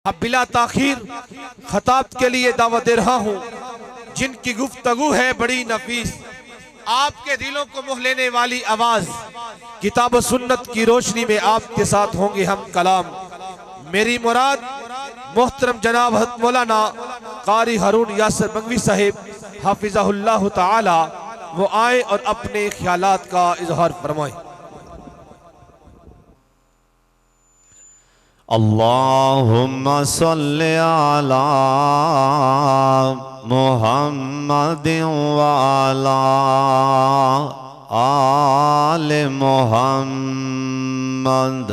अब बिला ताखीर खताब के लिए दावत दे रहा हूँ, जिनकी गुफ्तगू है बड़ी नफीस, आपके दिलों को मोह लेने वाली आवाज, किताब सुन्नत की रोशनी में आपके साथ होंगे हम कलाम। मेरी मुराद मोहतरम जनाब हज़रत मौलाना कारी हारून यासिर बंगवी साहिब हाफिज़हुल्लाह ताला, वो आए और अपने ख्यालात का इजहार फरमाएं। अल्लाहुम्मा सल्लि अला मुहम्मदिन व अला आले मुहम्मद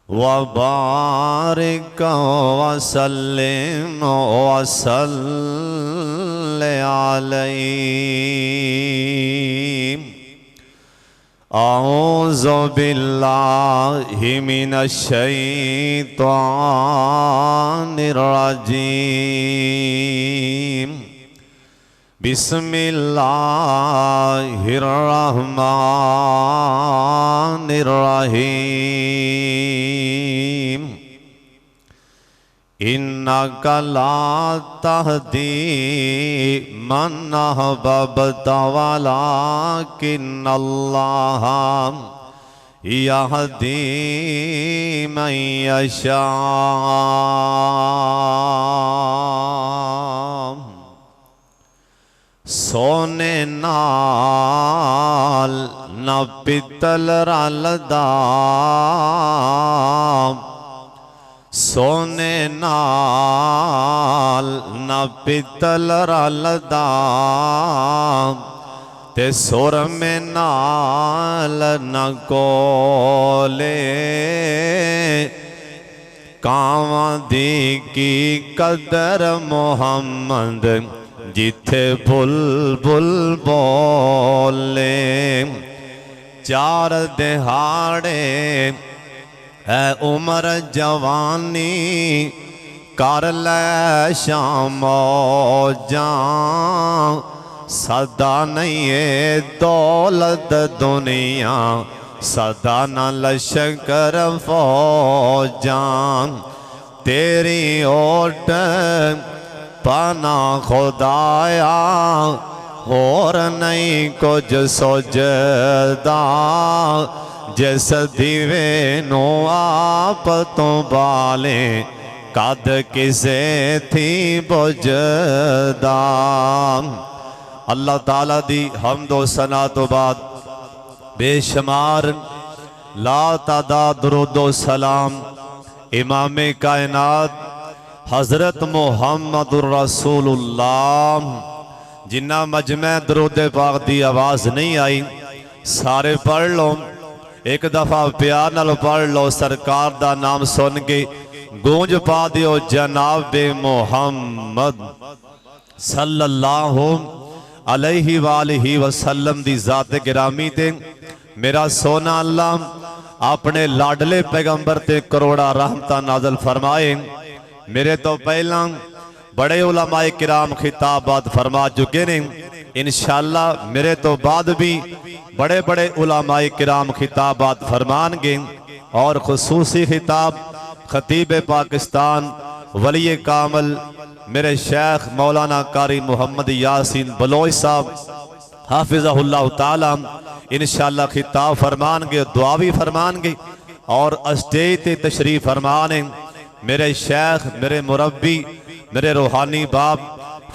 व बारिक व सल्लिम व सल्लि अलैहि। औज़ु बिल्लाहि मिनश शैतानिर रजीम। बिस्मिल्लाहिर रहमानिर रहीम। इन्नका ला तहदी मन अहबब्ता वलाकिन्नल्लाह यहदी मन यशा। सोने नाल न पितल रलदा, सोने नाल न पितल रलदा, ते सुर में नाल न कोले। कावां दी की कदर मोहम्मद जिथे बुलबुल बोले। चार दिहाड़े है उमर जवानी, कर ले शामौजा। सदा नहीं है दौलत दुनिया, सदा न लश्कर फौजा। तेरी ओट पाना खुदाया, और नहीं कुछ सोचदा। जिस दीवे नो आप तो बाले, कद किसे थी बुझदा। अल्लाह ताला दी हमदो सना तो बाद बेशुमार ला तादाद दुरूदो सलाम इमामे कायनात हजरत मुहम्मदुर रसूलुल्लाह। जिन्ना मजमे दरूद पाक दी आवाज नहीं आई, सारे पढ़ लो, एक दफा प्यार नाल पढ़ लो। सरकार दा नाम सुन के गूंज पा दियो जनाब मुहम्मद सल्लल्लाहु अलैहि वालिहि वसल्लम दी जात गिरामी ते मेरा सोना अल्लाह अपने लाडले पैगंबर ते करोड़ा रहमतां नाज़िल फरमाए। मेरे तो पहला बड़े उलमाए किराम खिताबात फरमा चुके ने, इंशाअल्लाह मेरे तो बाद भी बड़े बड़े उलमाए किराम खिताबात फरमानगे। और खुसूसी खिताब खतीब पाकिस्तान वली कामल मेरे शेख मौलाना कारी मोहम्मद यासीन बलोच साहब हाफिज़हुल्लाह ताला इंशाअल्लाह खिताब फरमानगे, दुआ भी फरमानगे। और स्टेज ते तशरीफ फरमाने मेरे शेख, मेरे मुरब्बी, मेरे रूहानी बाप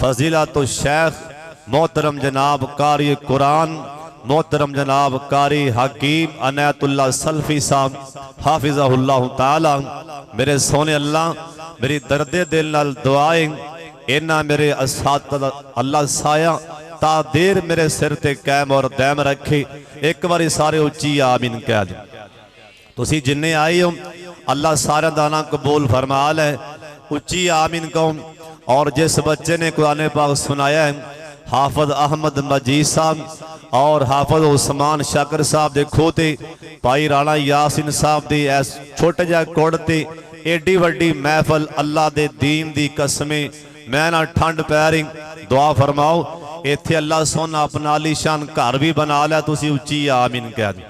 फजीला तो शेख मोहतरम जनाब कारी कुरान, मोहतरम जनाब कारी हकीम अनायतुल्लाह सल्फी साहब हाफिज़हुल्लाह ताला। मेरे सोने अल्लाह मेरी दर्दे दिल नाल दुआएं इन्ना मेरे असातिज़ा अल्लाह साया ता देर मेरे सिर ते कायम और दायम रखे। एक बारी सारे उच्ची आमीन कह दो। तुसी जिन्ने आए हो अल्लाह सारे दा नाम कबूल फरमा ले, उच्ची आमीन कहो। और जिस बच्चे ने कुरान पाक सुनाया है हाफिज अहमद मजीद साहब और हाफिज उस्मान शाकर साहब दे खोते भाई राणा यासीन साहब दे ऐस छोटे जा कोड़ते एडी वड्डी महफल अल्लाह दे दीन दी कसमें मैं ना ठंड पै रही। दुआ फरमाओ इत्थे अल्लाह सोना अपना आलीशान घर भी बना लिया, तुसी उच्ची आमीन कह दो।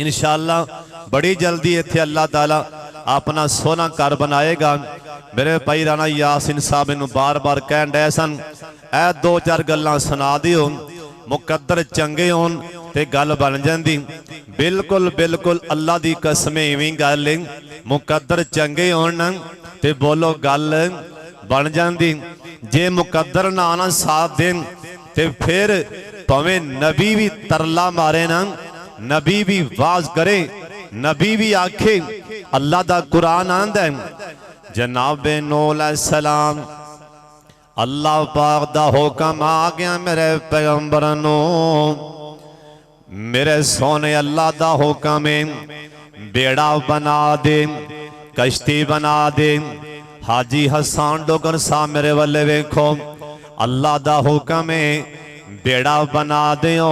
इंशाअल्लाह बड़ी जल्दी इत्थे अल्लाह ताला अपना सोना घर बनाएगा। मेरे भाई राणा यासीन साहब इनू बार बार कह रहे सन ए दो चार गल्लां सुना दिओ, मुकद्दर चंगे होन ते गल बन जाती। बिल्कुल बिल्कुल अल्लाह दी कसम इवें गल है, मुकद्दर चंगे होन ते बोलो गल बन जाती। जे मुकद्दर ना साथ देन ते फिर भावें नबी भी तरला मारे ना, नबी भी वाज करे, नबी भी आखे, अल्लाह दा कुरान आंदा है जनाबे नूह अलैहिस्सलाम अल्लाह पाक दा हुक्म आ गया मेरे पैगंबर नू, मेरे सोने अल्लाह दा हुक्म है बेड़ा बना दे, कश्ती बना दे। हाजी हसन डोगर साहब मेरे वाले वेखो, अल्लाह दा हुक्म है बेड़ा बना दियो,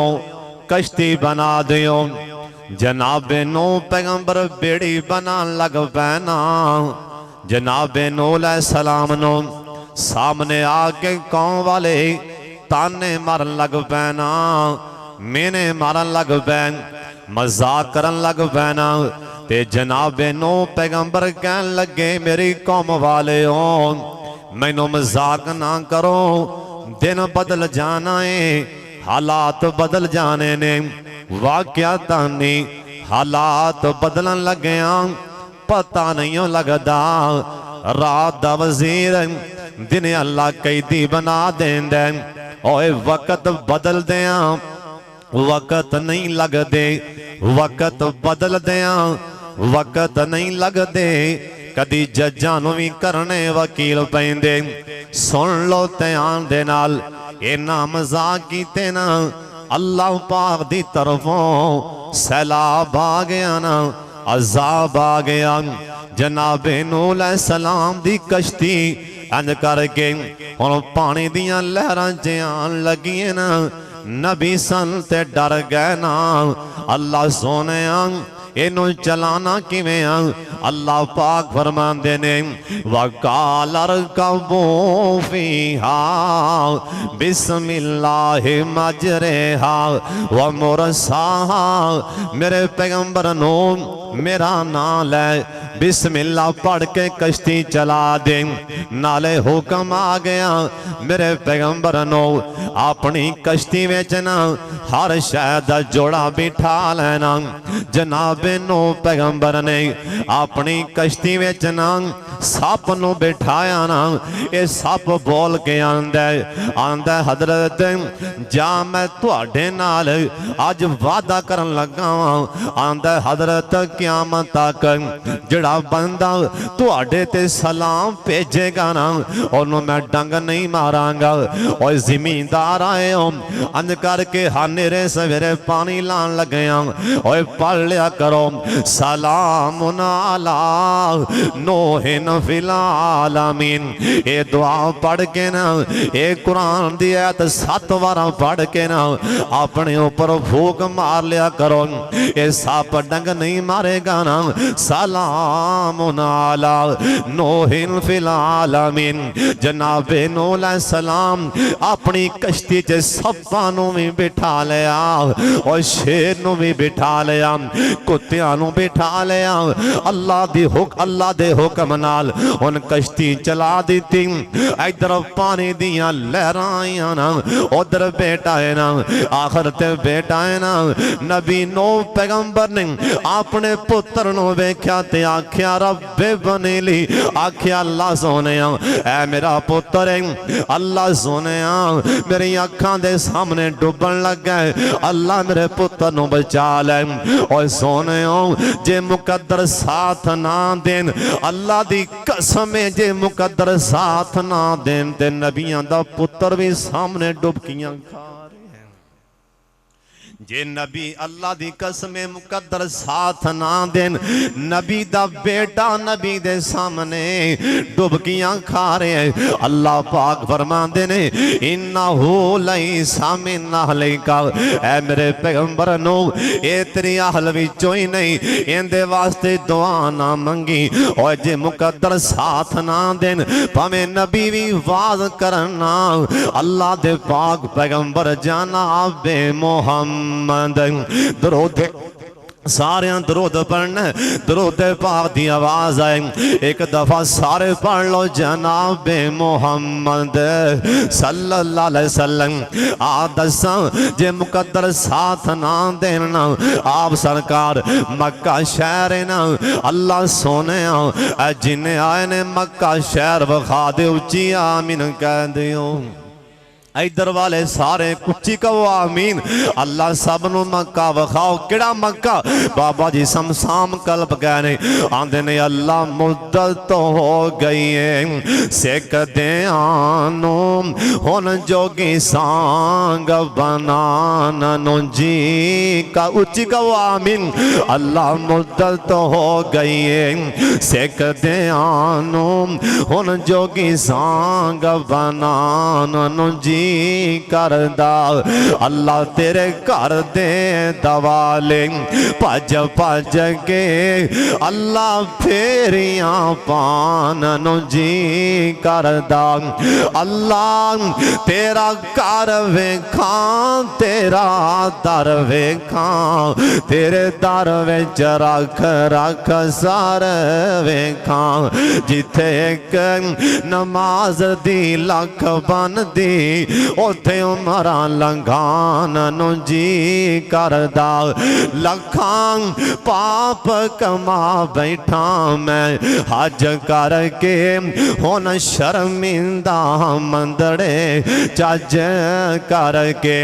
कश्ती बना दियो। जनाबे नूह पैगंबर बेड़ी बना लग पैना। जनाबे नूह अलैहिस्सलाम नो सामने आके कौम वाले ताने मारन लग पैना, मैंने मारन लग पैन, मजाक करन लग पैना। ते जनाबे नूह पैगंबर कहन लगे मेरी कौम वाले हो मैनू मजाक ना करो, दिन बदल जाना है, हालात बदल जाने ने। वाकया तानी हालात बदलन लगे पता नहीं लगता। रात दा वजीर दिन अल्लाह कैदी बना देंदा। ओए वक्त बदल दिया, वक्त नहीं लगते, वक्त बदल दिया, वक्त नहीं लगते। कदी जज्जां नूं भी करने वकील पैंदे। सुन लो ध्यान दे नाल, इन्ना मजाक कीते ना अल्लाह पाक दी तरफों सैलाब आ गया ना, अजाब आ गया। जनाबे नूह अलैहिस्सलाम दी कश्ती अंज करके हुण पानी दियां लहरां च आन लगियां ना, नबी सन ते डर गए ना। अल्लाह सोने इनू चलाना किवें? अल्लाह पाक फरमांदे ने वकाल अरकबू फीहा बिस्मिल्लाहि मजरेहा व मुरसाहा। मेरे पैगंबर नू मेरा नाम ले, बिस्मिल्लाह पढ़ के कश्ती चला दे। नाले हुक्म आ गया मेरे पैगंबर नू अपनी कश्ती विच ना हर शय दा जोड़ा बिठा लेना। जनाबे नू पैगंबर ने अपनी कश्ती विच ना सप नू बिठाया ना। ये सप बोल के आंदा हजरत जा मैं तुहाडे नाल अज वादा करन लगा वां। आंदा हजरत क़यामत तक जड़ा बंदा तुहाडे ते सलाम भेजेगा ना ओनू मैं डंग नहीं मारांगा। और जिमींदार आए हो अंज करके हानेरे सवेरे पानी लान लगे और पढ़ लिया करो सलाम अला नूहिन फिल आलमीन। ये दुआ पढ़ के ना ये कुरान दी आयत 7 बार पढ़ के ना अपने ऊपर फूक मार लिया करो। ये सप डंग नहीं मारेगा ना। सलाम अला नूहिन फिल आलमीन। जनाबे नूह अलैहिस्सलाम अपनी कश्ती च सप्पां नूं भी बिठा लिया और शेर नूं भी बिठा लिया, कुत्तियां नूं बिठा लिया। अल्लाह दे हुक्म नाल उन कश्ती चला दी। इधर पानी दियां लहरां आईयां ना, उधर बेटा है ना, आखिर ते बेटा है ना। नबी नूह पैगंबर ने अपने पुत्र नूं वेख्या ते आख्या रब्बे बनीली। आख्या अल्लाह सोने ऐ मेरा पुत्र है। अल्लाह सोने मेरी अखां दे सामने डुबन लगा। अल्लाह मेरे पुत्र नूं बचा ले। और सोने जे मुकद्दर साथ ना देन, अल्लाह दी कसम है जे मुकद्दर साथ ना देन ते नबियां दा पुत्र भी सामने डुबकियां खा रहे हैं। जे नबी अल्लाह दी कसम मुकद्दर साथ ना देन, नबी दा बेटा नबी दे सामने डुबकियां खा रहे हैं। अल्लाह पाक फरमांदे ने इन्नहु लैसा मिन अहलिका। ऐ मेरे पैगंबर नो ए तेरी अहल विचों ही नहीं, इंदे वास्ते दुआ ना मंगी। और जे मुकद्दर साथ ना देन भावें नबी भी वाज करना। अल्लाह दे पाक पैगंबर जनाबे मोहम्मद दरूद सारे दरूद पढ़ना, दरूद पाक दी आवाज आए। एक दफा सारे पढ़ लो जनाबे मोहम्मद सल्लल्लाहु अलैहि वसल्लम। आ दसा जे मुकद्दर साथ ना देना आप सरकार मक्का शहर ना अल्लाह सोने जिन्हें आए ने मक्का शहर विखा दे, उच्ची आमीन कह दियो। इधर वाले सारे कुच्ची कहो आमीन। अल्लाह सबनों मक्का विखाओ। किड़ा मक्का? बाबा जी समसाम कल्ब कहने आंदे ने अल्लाह मुद्दत तो हो गई है सिख देआनो हुन जोगी सांग बनानो जी का, उच्ची कहो आमीन। अल्लाह मुद्दत तो हो गई है सिख देआनो हुन जोगी सांग बनानो जी करदा। अल्लाह तेरे घर दे दवाले भज भज के अल्लाह फेरियां पानन जी करदा। अल्लाह तेरा घर वेखां तेरा दर वेखां, तेरे दर विच रख रख सर वेखां। जिथे एक नमाज दी लख बनदी उथे उमरा लंघान जी करदा। लखां पाप कमा बैठा मैं हज करके हुन शर्मिंदा मंदड़े चज करके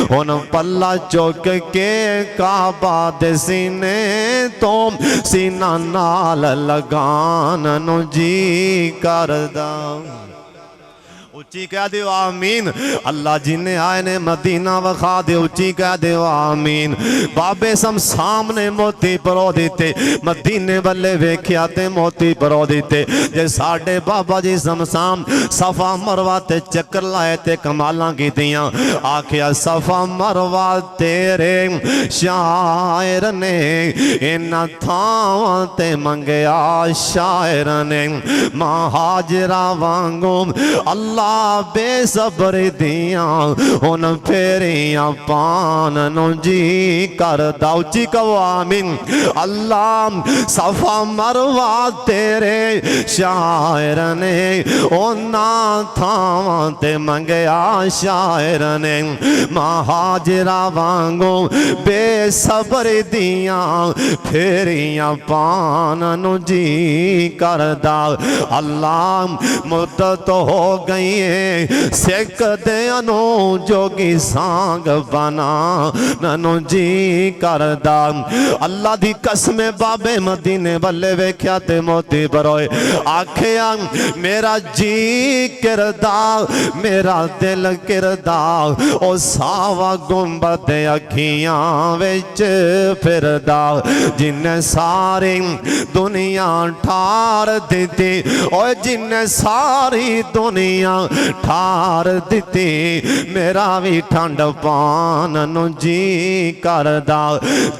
हुन पल्ला चुक के काबा दे सीने तो सीना नाल लगान जी करदा। उच्ची कह दो आमीन। अल्लाह जिन्हें आए ने मदीना विखा दे, उच्ची कह दो आमीन। बाबे सम सामने मोती परो दिते, मदीने वाले वेख्या ते मोती परो दिते। जे साडे बाबा जी समसाम सफा मरवा ते चक्कर लाए ते कमालां कीतियां। आखिया सफा मरवा तेरे शायर ने इन्हां थावां ते मंगया शायर ने। महाजरा वांगू अल्लाह बेसबर दिया हुन फेरियां पानन जी करदा। उच्ची कहो आमीन। अल्लाह सफा मरवा तेरे शायर ने उन्हां थावां ते मंगया शायर ने। महाजरा वांगू बेसबर दिया फेरियां पानन जी करदा। अल्लाह मुद्दत हो गई सिख देनो जोगी सांग बना ननो जी करदा। अल्लाह दी कसम बाबे मदीने वाले वेख्या ते मोती बरोए। आखिया मेरा जी किरदा मेरा दिल किरदा ओ सावा गुंबद अखियां विच फिरदा। जिन्ने सारी दुनिया ठार दिती ओ जिन्ने सारी दुनिया ठार दिती मेरा भी ठंड पानन जी करदा।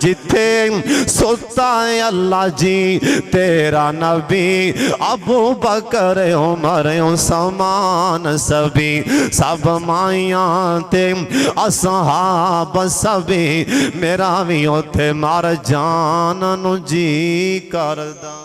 जिथे सुता अल्लाह जी तेरा नबी अबू बकर उमर समान सभी सब माइयां ते असहाब सभी मेरा भी उथे मर जानन जी करदा।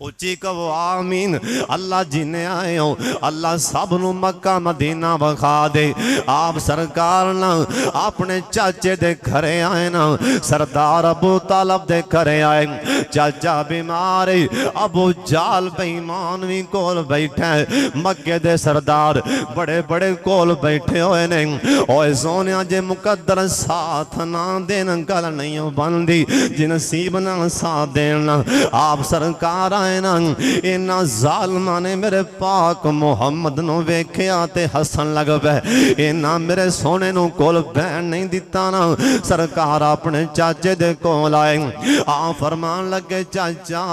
उच्ची कहो आमीन। अल्लाह जिन्हें आए हो अल्लाह सब नू मक्का मदीना विखा दे। आप सरकार ना अपने चाचे दे घरे आए ना, सरदार अबू तालब दे घरे आए। चाचा बीमार अबू जाल बेईमान भी कोल बैठा है। मक्के दे सरदार बड़े बड़े कोल बैठे हुए ने। ओए सोनिया जे मुकद्दर साथ ना देन गल नहीं बनदी, जिन नसीब ना साथ देना आप सरकार इन्ना जालमा ने मेरे पाक मुहम्मद नु वेख्या ते हसन लग पे। इन्ना मेरे सोने नु कोल बैन नहीं दिता ना। सरकार अपने चाचे दे कोल आए। आ फरमान लगे चाचा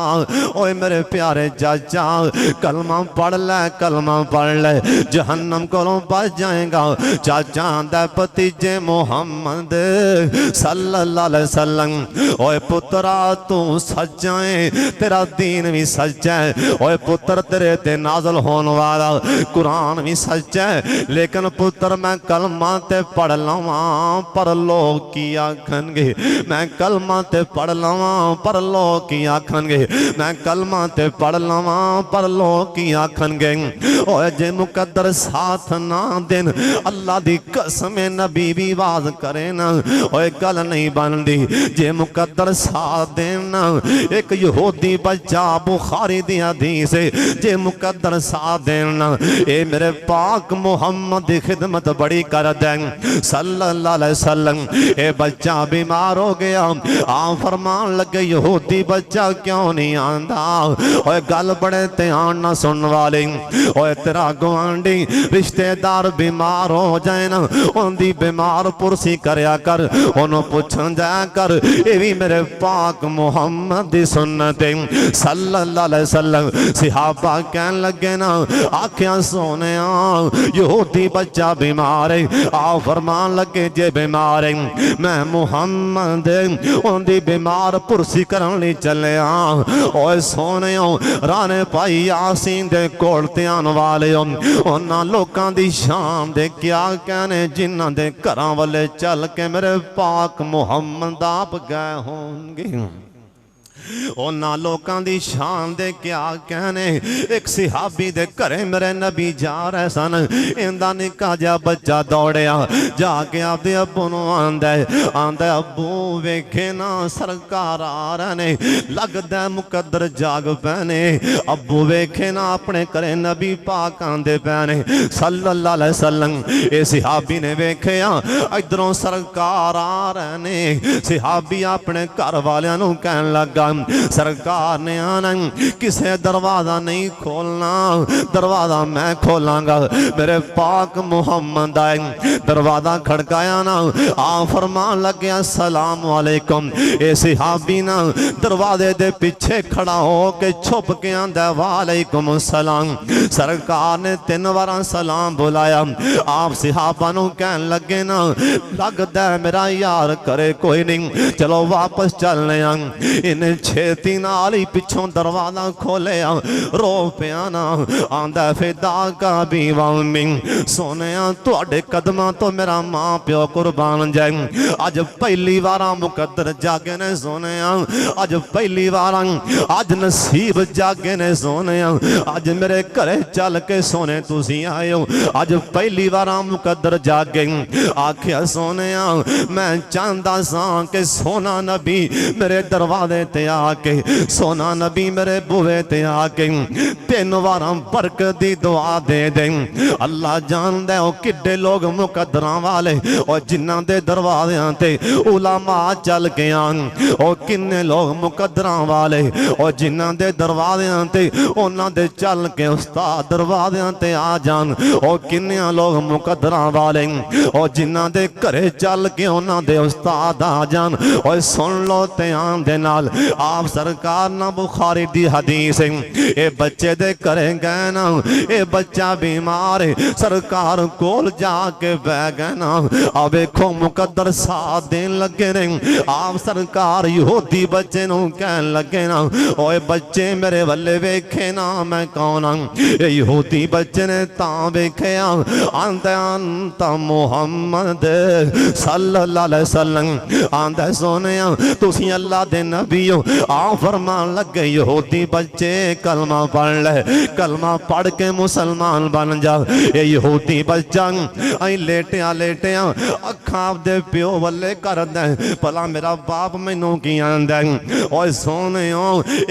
ओए मेरे प्यारे चाचा कलमा पढ़ ले कलमा पढ़ ले जहन्नम कोलों बच जाएगा। चाचा दा भतीजे मुहम्मद सल्लल्लाहु अलैहि वसल्लम ओए पुत्रा तू सच्चा है तेरा दीन भी सच्चा है। ओए पुत्र तेरे ते नाज़िल होने वाला कुरान भी सच्चा है लेकिन पुत्र मैं कलमा ते पढ़ लवां पर लोग की आखनगे। मैं कलमा ते पढ़ लवां पर लोग की आखनगे। मैं कलमा ते पढ़ लवां पर लोग की आखनगे। ओए जे मुकद्दर साथ ना देन अल्लाह दी कसम नबी भी आवाज करे ना ओए गल नहीं बनदी। जे मुकद्दर साथ देन एक यहूदी बच्चा बुखारी दी हदीस जे मुकद्दर साथ देन ए मेरे पाक मुहम्मद दी खिदमत बड़ी कर दे सल्लल्लाहु अलैहि वसल्लम। ए बच्चा बीमार हो गया आ फरमान लगे यहूदी बच्चा क्यों नहीं आंदा। ओए गल बड़े ध्यान ना सुन वाले ओए तेरा गवांडी रिश्तेदार बीमार हो जाए ना उनकी बीमार पुरसी करया कर उन्होंने पूछन जाया कर। ये भी मेरे पाक मुहम्मद दी सुन्नत सल्लल्लाहु अलैहि वसल्लम। सहाबा कहन लगे ना आखिया सोने यहूदी बच्चा बीमार है आ फरमान लगे जे बीमार है मैं मुहम्मद उनकी बीमार पुरसी करन लई चलिया। ओए सोने राणे भाई यासीन दे कोल ध्यान वाले उन्हां लोकां दी शान दे क्या कहने जिन्हां दे घरां वाले चल के मेरे पाक मुहम्मद आप गए होंगे। उन्हां लोकां दी शान दे क्या कहने। एक सिहाबी दे घरे मेरे नबी जा रहे सन इंदा निक्का जिहा बच्चा दौड़िया जाके आपदे अब्बू नूं आंदा अब्बू वेखे ना सरकार आ रहे ने लगदा मुकद्दर जाग पैने। अब्बू वेखे ना अपने घरे नबी पाक आंदे पैने सल्लल्लाहु अलैहि वसल्लम। ए सिहाबी ने वेखिया इधरों सरकार आ रहे ने। सिहाबी अपने घर वालियां नूं कहन लगा सरकार ने आना किसे दरवाजा नहीं खोलना दरवाजा मैं खोलांगा। मेरे पाक मुहम्मद आए दरवाजा खड़काया ना आ फरमान लगे अस्सलाम वालेकुम। ए सहाबी ना दरवाजे दे पीछे खड़ा हो के छुप के आंदा वालेकुम सलाम। सरकार ने 3 बार सलाम बुलाया। आप सहाबा नूं कहन लगे ना लगदा मेरा यार करे कोई नहीं चलो वापस चलने इन्हें छेती नाल ही पिछों दरवाजा खोलिया रो पिया ना आंदा फिदा का भी वामी सोने तुहाडे कदमां तो मेरा मां प्यो कुर्बान जाए। अज पहली बार मुकद्दर जागे ने सोने अज पहली बार अज नसीब जागे ने सोने अज मेरे घरे चल के सोने तुसी आए हो अज पहली बार मुकद्दर जागे। आखिया सोने मैं चाहता सा कि सोना नबी मेरे दरवाजे ते आके सोना नबी मेरे बुवे ते आके 3 बार बरकत दी दुआ दे दे। अल्लाह जानदा ओ किड्डे लोग मुकद्दरां वाले और जिन्हां दे दरवाज़ियां ते उलमा चल के आन ओ किन्ने लोग मुकद्दरां वाले और जिन्हां दे दरवाज़ियां ते उन्हां दे चल के उस्ताद दरवाज़ियां ते आ जान ओ किन्ने लोग मुकद्दरां वाले और जिन्हां दे घरे चल के उन्हां दे उस्ताद आ जान। और सुन लो ध्यान दे नाल आप सरकार ना बुखारी दी हदीस ए बच्चे दे घरे गए ना ए बच्चा बीमार है सरकार कोल जाके बह गए ना आ वेखो मुकद्दर साथ देन लगे ने। आप सरकार यहूदी बच्चे नूं कहन लगे ना ओए बच्चे मेरे वल्ले वेखे ना मैं कौन ए यहूदी बच्चे ने तां वेखिया आंदा अंत मुहम्मद सल्लल्लाहु अलैहि वसल्लम। आंदा सोने तुसी अल्लाह दे नबी हो आ फरमान लगे यहूदी बच्चे कलमा पढ़ ले कलमा पढ़ के मुसलमान बन जा। ये यहूदी बच्चा आई लेटिया लेटिया अखा दे प्यो वाले कर दे भला मेरा बाप मैनू की आंदा और सोने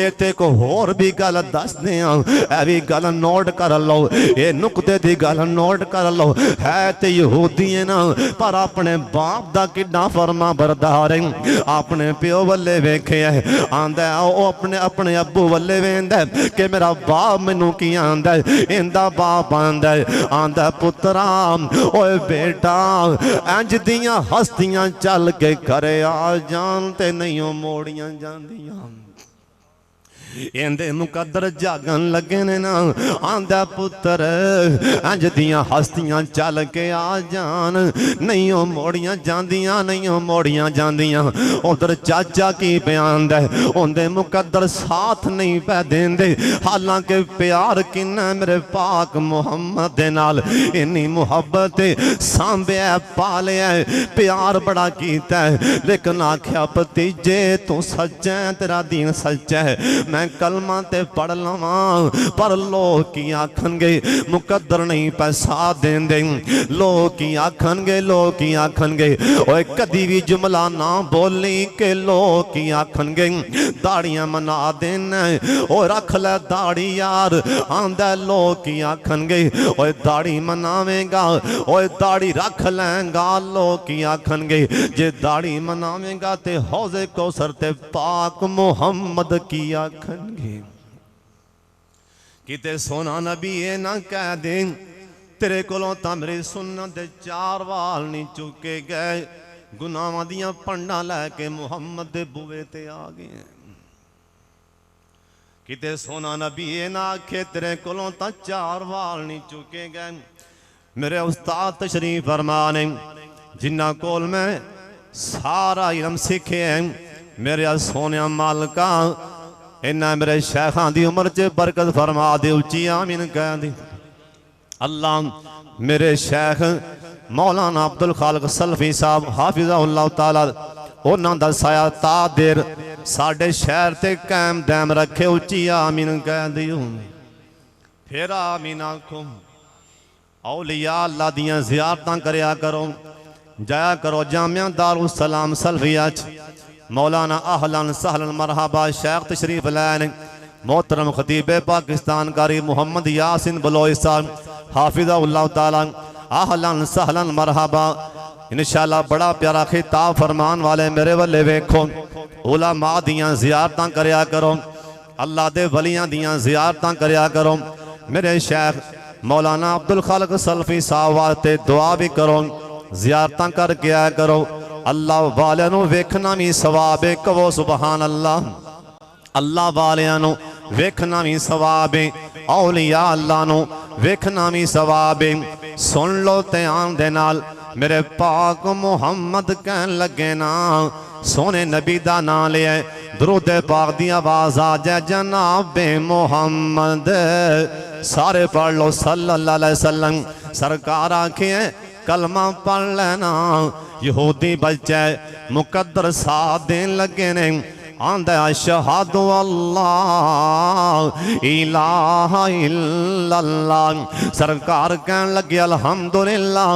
इत्थे को होर भी गल दस दे ए भी गल नोट कर लो ये नुकते दी गल नोट कर लो है ते यहूदी है ना पर अपने बाप दा किड्डा फरमा बरदार है अपने प्यो वाले वेखे आंदा ओ अपने अपने अब्बू वाले वेंदा कि मेरा बाप मैनू की आंदा इंदा बाप आंदा आंदा पुत्रा ओए बेटा इंज दियां हस्तियां चल के घरे आ जान ते नहीं मोड़ियां जांदियां। इंदे मुकद्दर जागन लगे ने ना आंदा पुत्र अंज दियां हस्तियां चल के आ जान नहीं ओ मोड़ियां जांदियां नहीं ओ मोड़ियां जांदियां उधर चाचा की बयान दे उनदे मुकद्दर साथ नहीं पै देंदे हालांकि प्यार किन्ना मेरे पाक मुहम्मद दे नाल इन्नी मुहब्बत सांभया पालिया प्यार बड़ा कीता है लेकिन आख्या भतीजे तू सच्चा है तेरा दीन सच्चा है मैं कलमा ते पढ़ लवा पर लोग की आखनगे मुकद्दर नहीं पैसा देंदे लोग की आखनगे लोग की आखनगे ओए कदी भी जुमला ना बोली के लोग की आखनगे दाड़ियां मना देना ओ रख ले दाड़ी यार आंदा लोग की आखनगे ओए दाड़ी मनावेगा ओए दाड़ी रख लेंगा लोग की आखनगे जे दाड़ी मनावेगा ते हौजे कौसर ते पाक मुहम्मद की आखनगे किते सोना नबी ये ना कह दे तेरे कोलों तां मेरी सुन्नत दे 4 वाल नहीं चुके गए गुनाहां दियां पंडा लैके मुहम्मद दे बुवे ते आ गए किते सोना नबी ये ना आखे तेरे कोलों तां 4 वाल नहीं चुके गए मेरे उस्ताद तशरीफ फरमाने जिन्ना कोल मैं सारा इल्म सीखे हैं मेरे सोने मालका इन्ना मेरे शेखा दी उम्र च बरकत फरमा दे उच्ची आमीन कह दी अल्लाह मेरे शेख मौलाना अब्दुल खालिक सलफी साहब हाफिज़हुल्लाह ताला उन्हां दा साया ता देर साडे शहर ते कायम दायम रखे उच्ची आमीन कह दियो फिर आमीन आखो औलिया अल्लाह दियां ज़ियारतां करया करो जाया करो जामिया दारुस सलाम सलफिया मौलाना अहलन सहलन मरहबा शेख तशरीफ लाने मोहतरम खतीब पाकिस्तान कारी मोहम्मद यासिन बलोई साहब हाफिज़हुल्लाह ताला अहलन सहलन मरहबा इंशाअल्लाह बड़ा प्यारा खिताब फरमान वाले मेरे वल्ले वेखो उलमा दियां ज़ियारतां करया करो अल्लाह दे वलियां दियां ज़ियारतां करया करो मेरे शेख मौलाना अब्दुल खालिक सलफी साहब वास्ते दुआ भी करो ज़ियारतां करके आया करो अल्लाह वाले नू वेखना भी सवाब है कहो सुबहान अल्लाह अल्लाह वाले नू वेखना भी सवाब है औलिया अल्लाह नू वेखना भी सवाब है सुन लो ध्यान दे नाल मेरे पाक मुहम्मद कहन लगे ना सोने नबी दा नाम लिया दरूद पाक दी आवाज आ जाए जनाबे मुहम्मद सारे पढ़ लो सल्लल्लाहु अलैहि वसल्लम सरकार आखे कलमा पढ़ लेना यहूदी बच्चे मुकद्दर साथ देन लगे ने आंदा अशहदु अल्लाह इलाहा इल्लल्लाह सरकार कहन लगे अल्हम्दुलिल्लाह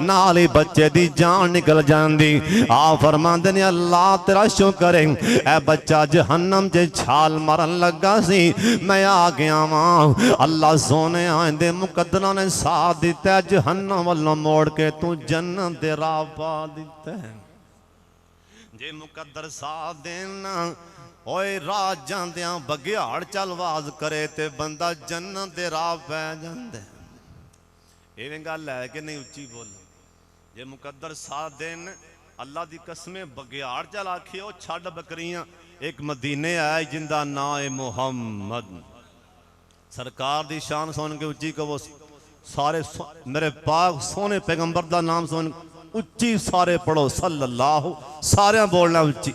नाल ही बच्चे दी जान निकल जांदी आ फरमांदे ने अल्लाह तेरा शुक्र है ए बच्चा जहन्नम च छाल मारन लगा सी मैं आ गया वां अल्लाह सोने आंदे मुकद्दरां ने साथ दिता जहन्नम वल्लों मोड़ के तू जन्नत दे राह पा दिता जे मुकद्दर साथ देना ओए राह जांदियां बगियाड़ चल वाज करे ते बंदा जन्नत दे राह पै जांदा इवें गल है कि नहीं उच्ची बोलो जे मुकद्दर साथ देन अल्लाह दी कसमें बगियाड़ चल आखियो छड़ बकरियां एक मदीने आए जिंदा नाम है मुहम्मद सरकार दी शान सुन के उच्ची कहो सारे मेरे पाक सोने पैगंबर दा नाम सुन उच्ची सारे पढ़ो सल्लल्लाहु सारे बोलना उच्ची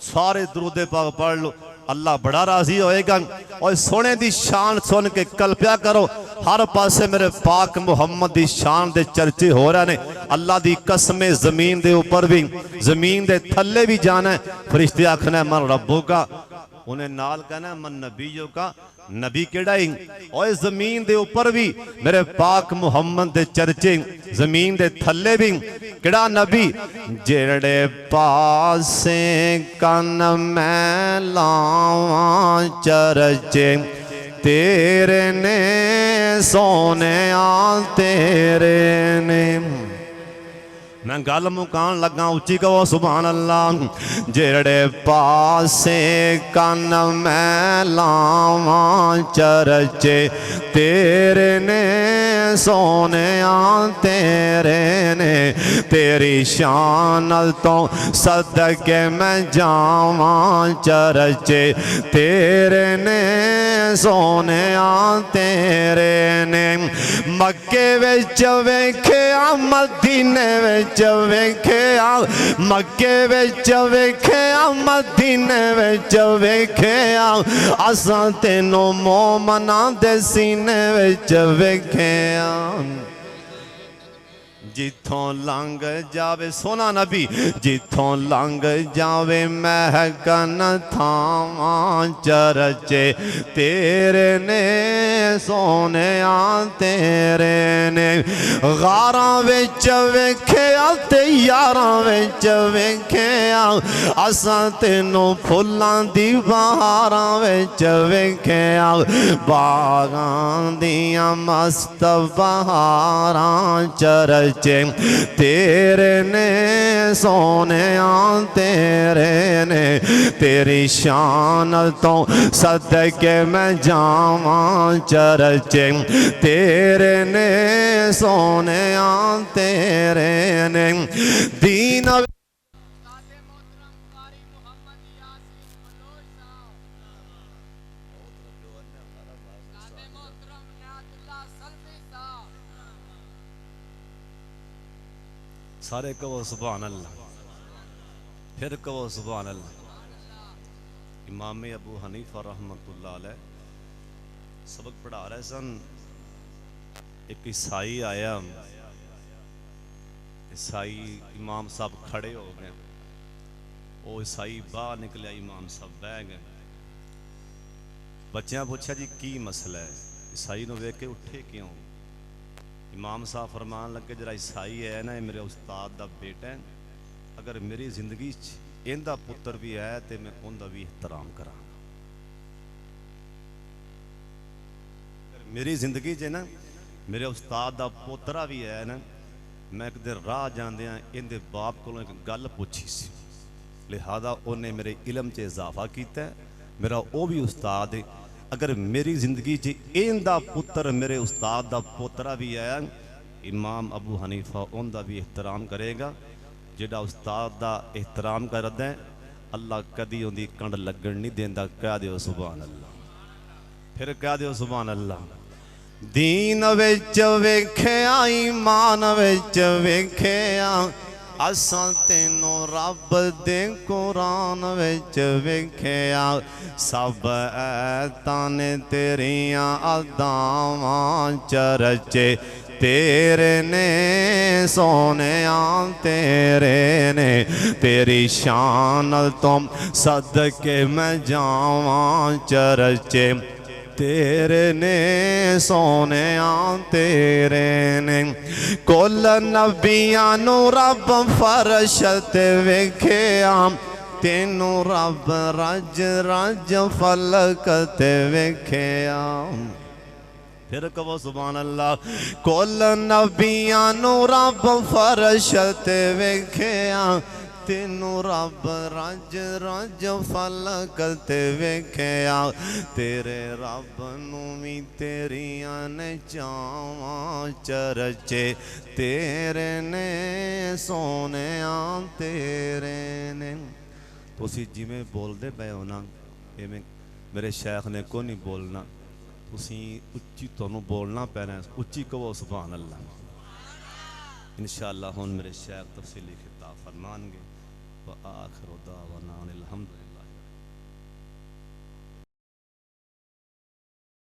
सारे दुरूद पाक पढ़ लो अल्लाह बड़ा राजी होएगा और सोने दी शान सुन के कल्प्या करो हर पासे मेरे पाक मुहम्मद दी शान दे चर्चे हो रहे ने अल्लाह दी कसमें जमीन दे ऊपर भी जमीन दे थल्ले भी जाना है फरिश्ते आखना मन रब्बू का उन्हें नाल कहना मन नबियों का नबी केड़ा ही और जमीन दे ऊपर भी मेरे पाक मुहम्मद दे चर्चे जमीन दे थल्ले भी केड़ा नबी जेड़े पासे कन मैं लावां चर्चे तेरे ने सोने आ तेरे ने मैं गल मुकान लगा, उच्ची कहो सुभान अल्लाह। जेड़े पासे कन मैं लावां चरचे तेरे ने सोने तेरे ने, तेरी शान तो सदके मैं जावां चरचे तेरे ने सोने तेरे ने। मक्के विच वेख्या मदीने विच वेख्या, मक्के विच वेख्या मदीने विच वेख्या, असां तेनों मोमना दे सीने विच वेख्या। जिथों लंघ जावे सोना नबी, जिथों लंघ जावे महकन थावां चरचे तेरे ने सोने तेरे ने। गारां विच वेख्या ते यारां विच वेख्या, असां तेनों फुल्लां दी बहारां विच वेख्या। बागां दियां मस्त बहारां चरचे तेरे ने सोने तेरे ने, तेरी शान तो सदके मैं जावां चरचे तेरे ने सोने तेरे ने। दीन सारे कहो सुभान अल्लाह, फिर कहो सुभान अल्लाह। इमाम अबू हनीफा रहमतुल्लाह अलैह सबक पढ़ा रहे सन। एक ईसाई आया, ईसाई इमाम साहब खड़े हो गए, वो ईसाई बाहर निकलिया, इमाम साहब बह गए। बच्चों पूछा जी की मसला है, ईसाई नूं वेख के उठे क्यों? इमाम साहब फरमान लगे जरा ईसाई है ना, मेरे उस्ताद का बेटा है, अगर मेरी जिंदगी इहदा पुत्र भी है तो मैं उनका भी एहतराम करा। मेरी जिंदगी च ना मेरे उस्ताद का पोतरा भी है ना, मैं एक दिन राह जांदियां इहदे बाप को एक गल पूछी सी, लिहाजा उन्हें मेरे इलम च इजाफा किया, मेरा वो भी उस्ताद है। अगर मेरी जिंदगी च इहदा पुत्र मेरे उस्ताद का पोतरा भी है, इमाम अबू हनीफा उनका भी एहतराम करेगा। जिहड़ा उस्ताद का एहतराम करदा है अल्लाह कदी उनकी कंड लगन नहीं देंदा। कह दिओ सुभान अल्लाह, फिर कह दिओ सुभान अल्लाह। दीन विच वेख्या ईमान विच वेख्या, असां तेनों रब दे कुरान विच वेख्या। सब ऐतां ने तेरियां अदावां चरचे तेरे ने सोने तेरे ने, तेरी शान तो सदके मैं जावां चरचे तेरे ने सोने तेरे ने। कुल नबियां नू रब फरश ते वेख्या, तेनू रब रज रज फलक ते वेख्या। फिर कहो सुभान अल्लाह। कुल नबियां नू रब फरश ते वेख्या, तेनू रब रज रज फलक ते वेख्या। तेरे रब नू भी तेरियां ने चावां चरचे तेरे ने सोने तेरे ने। तुसी जिमें बोलते पे हो ना, इवें मेरे शेख ने को नहीं बोलना, तुसी उच्ची तुहानू बोलना पैना, उच्ची कहो सुभान अल्लाह। इंशाअल्लाह हुण मेरे शेख तफसीली खिताब फरमानगे। व आखिर दावाना अनिल हम्दुलिल्लाह।